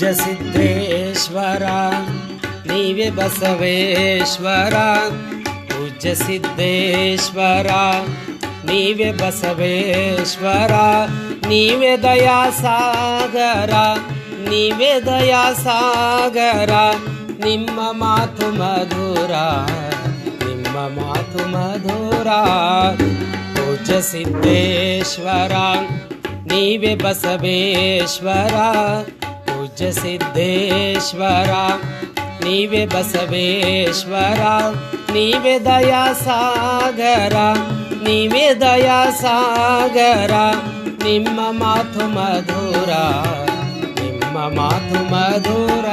ಪೂಜ್ಯ ಸಿದ್ದೇಶ್ವರ ನೀವೇ ಬಸವೇಶ್ವರ, ಪೂಜ್ಯ ಸಿದ್ದೇಶ್ವರ ನೀವೇ ಬಸವೇಶ್ವರ, ನೀವೇ ದಯಾಸಾಗರ, ನೀವೇ ದಯಾಸಾಗರ, ನಿಮ್ಮ ಮಾತು ಮಧುರ, ನಿಮ್ಮ ಮಾತು ಮಧುರ. ಪೂಜ್ಯ ಸಿದ್ದೇಶ್ವರ ನೀವೇ ಬಸವೇಶ್ವರ, ಪೂಜ್ಯ ಸಿದ್ದೇಶ್ವರ ನೀವೇ ಬಸವೇಶ್ವರ, ನೀವೇ ದಯಾಸಾಗರ, ನೀವೇ ದಯಾಸಾಗರ, ನಿಮ್ಮ ಮಾತು ಮಧುರ, ನಿಮ್ಮ ಮಾತು ಮಧುರ.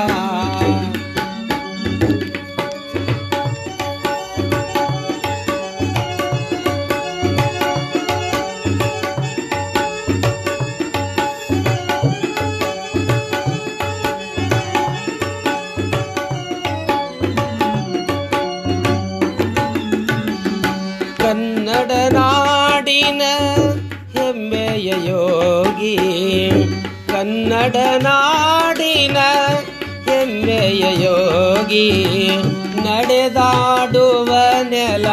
ಕನ್ನಡ ನಾಡಿನ ಹೆಮ್ಮೆಯ ಯೋಗಿ, ಕನ್ನಡ ನಾಡಿನ ಹೆಮ್ಮೆಯ ಯೋಗಿ, ನಡೆದಾಡುವ ನೆಲ,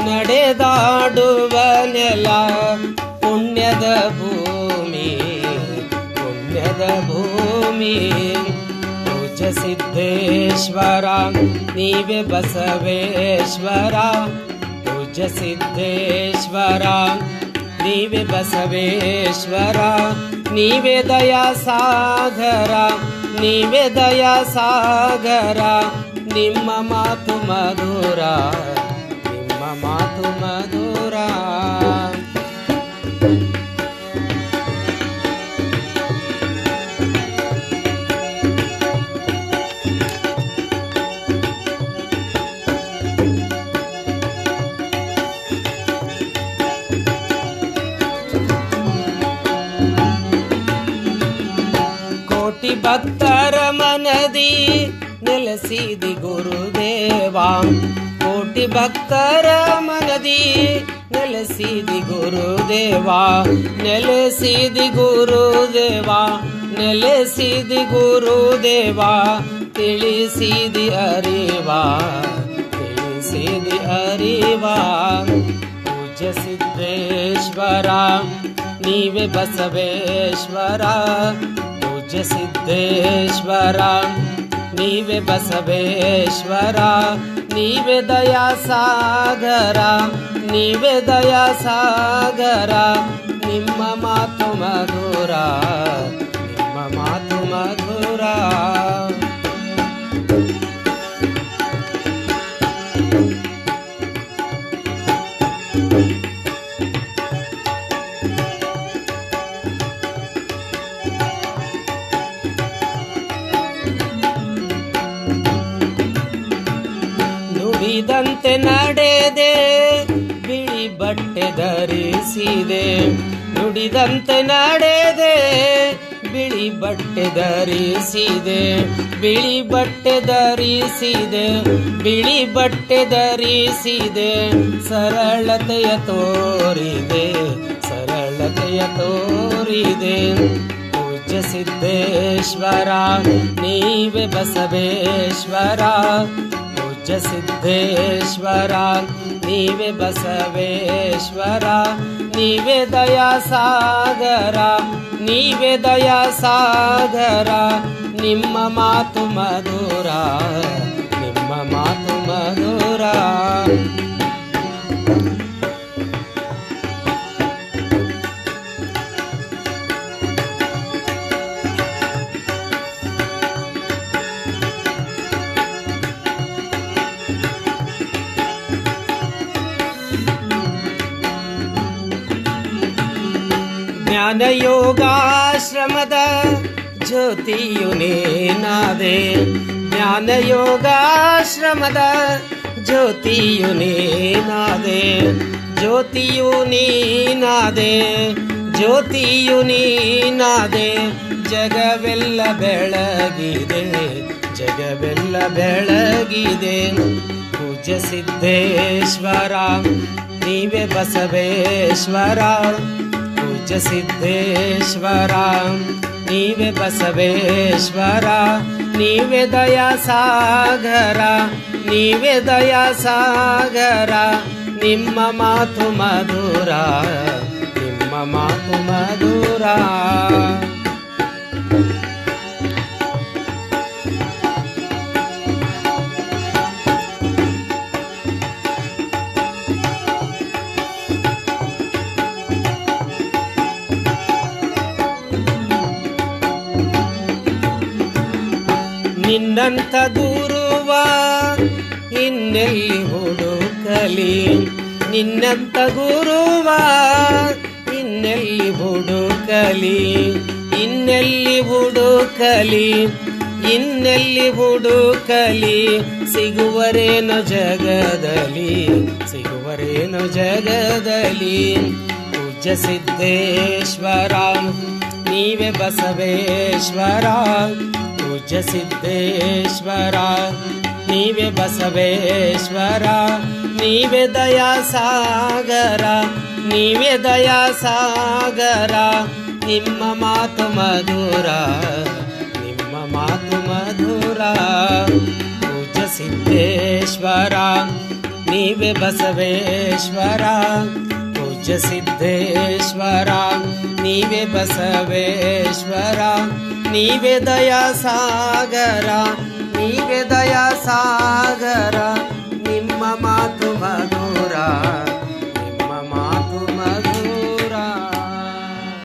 ನಡೆದಾಡುವ ನೆಲ, ಪುಣ್ಯದ ಭೂಮಿ, ಪುಣ್ಯದ ಭೂಮಿ. ಪೂಜ್ಯ ಸಿದ್ದೇಶ್ವರ ನೀವೇ ಬಸವೇಶ್ವರ, ಪೂಜ್ಯ ಸಿದ್ದೇಶ್ವರ ನೀವೇ ಬಸವೇಶ್ವರ, ನೀವೇ ದಯಾಸಾಗರ, ನೀವೇ ದಯಾಸಾಗರ, ನಿಮ್ಮ ಮಾತು ಮಧುರ, ನಿಮ್ಮ ಮಾತು ಮಧುರ. ಕೋಟಿ ಭಕ್ತರ ಮನದಿ ನೆಲೆಸಿದಿ ಗುರುದೇವ, ಕೋಟಿ ಭಕ್ತರ ಮನದಿ ನೆಲೆಸಿದಿ ಗುರುದೇವ, ನೆಲೆಸಿದಿ ಗುರುದೇವ, ನೆಲೆಸಿದಿ ಗುರುದೇವ, ತಿಳಿಸಿದಿ ಅರಿವ, ತಿಳಿಸಿದಿ ಅರಿವ. ಪೂಜ್ಯ ಸಿದ್ದೇಶ್ವರ ನೀವೇ ಬಸವೇಶ್ವರ, ಪೂಜ್ಯ ಸಿದ್ದೇಶ್ವರ ನೀವೇ ಬಸವೇಶ್ವರ, ನೀವೇ ದಯಾಸಾಗರ, ನೀವೇ ದಯಾಸಾಗರ, ನಿಮ್ಮ ಮಾತು ಮಧುರ, ನಿಮ್ಮ ಮಾತು ಮಧುರ. ನುಡಿದಂತೆ ನಡೆದೆ ಬಿಳಿ ಬಟ್ಟೆ ಧರಿಸಿದೆ, ನುಡಿದಂತೆ ನಡೆದೆ ಬಿಳಿ ಬಟ್ಟೆ ಧರಿಸಿದೆ, ಬಿಳಿ ಬಟ್ಟೆ ಧರಿಸಿದೆ, ಬಿಳಿ ಬಟ್ಟೆ ಧರಿಸಿದೆ, ಸರಳತೆಯ ತೋರಿದೆ, ಸರಳತೆಯ ತೋರಿದೆ. ಪೂಜ್ಯ ಸಿದ್ದೇಶ್ವರ ನೀವೇ ಬಸವೇಶ್ವರ, ಪೂಜ್ಯ ಸಿದ್ದೇಶ್ವರ ನೀವೇ ಬಸವೇಶ್ವರ, ನೀವೇ ದಯಾಸಾಗರ, ನೀವೇ ದಯಾಸಾಗರ, ನಿಮ್ಮ ಮಾತು ಮಧುರ, ನಿಮ್ಮ ಮಾತು ಮಧುರ. ಜ್ಞಾನಯೋಗಾಶ್ರಮದ ಜ್ಯೋತಿಯು ನೀನಾದೆ, ಜ್ಞಾನಯೋಗಾಶ್ರಮದ ಜ್ಯೋತಿಯು ನೀನಾದೆ, ಜ್ಯೋತಿಯು ನೀನಾದೆ, ಜ್ಯೋತಿಯು ನೀನಾದೆ, ಜಗವೆಲ್ಲ ಬೆಳಗಿದೆ, ಜಗವೆಲ್ಲ ಬೆಳಗಿದೆ. ಪೂಜ್ಯ ಸಿದ್ದೇಶ್ವರ ನೀವೇ ಬಸವೇಶ್ವರ, ಪೂಜ್ಯ ಸಿದ್ದೇಶ್ವರ ನೀವೇ ಬಸವೇಶ್ವರ, ನೀವೇ ದಯಾ ಸಾಗರ, ನೀವೇ ದಯಾ ಸಾಗರ. ನಿಮ್ಮ ಮಾತು ಮಧುರ, ನಿಮ್ಮ ಮಾತು ಮಧುರ. ನಿನ್ನಂಥ ಗುರುವ ಇನ್ನೆಲ್ಲಿ ಹುಡುಕಲಿ, ನಿನ್ನಂಥ ಗುರುವ ಇನ್ನೆಲ್ಲಿ ಹುಡುಕಲಿ, ಇನ್ನೆಲ್ಲಿ ಹುಡುಕಲಿ, ಇನ್ನೆಲ್ಲಿ ಹುಡುಕಲಿ. ಸಿಗುವರೇನು ಜಗದಲ್ಲಿ, ಸಿಗುವರೇನು ಜಗದಲ್ಲಿ. ಪೂಜ್ಯ ಸಿದ್ದೇಶ್ವರ ನೀವೇ ಬಸವೇಶ್ವರ, ಪೂಜ್ಯ ಸಿದ್ದೇಶ್ವರ ನೀವೇ ಬಸವೇಶ್ವರ, ನೀವೇ ದಯಾ ಸಾಗರ, ನೀವೇ ದಯಾ ಸಾಗರ. ನಿಮ್ಮ ಮಾತು ಮಧುರ, ನಿಮ್ಮ ಮಾತು ಮಧುರ. ಪೂಜ್ಯ ಸಿದ್ದೇಶ್ವರ ನೀವೇ ಬಸವೇಶ್ವರ, ಪೂಜ್ಯ ಸಿದ್ದೇಶ್ವರ ನೀವೇ ಬಸವೇಶ್ವರ, ನೀವೇ ದಯಾ ಸಾಗರ, ನೀವೇ ದಯಾ ಸಾಗರ. ನಿಮ್ಮ ಮಾತು ಮಧುರ.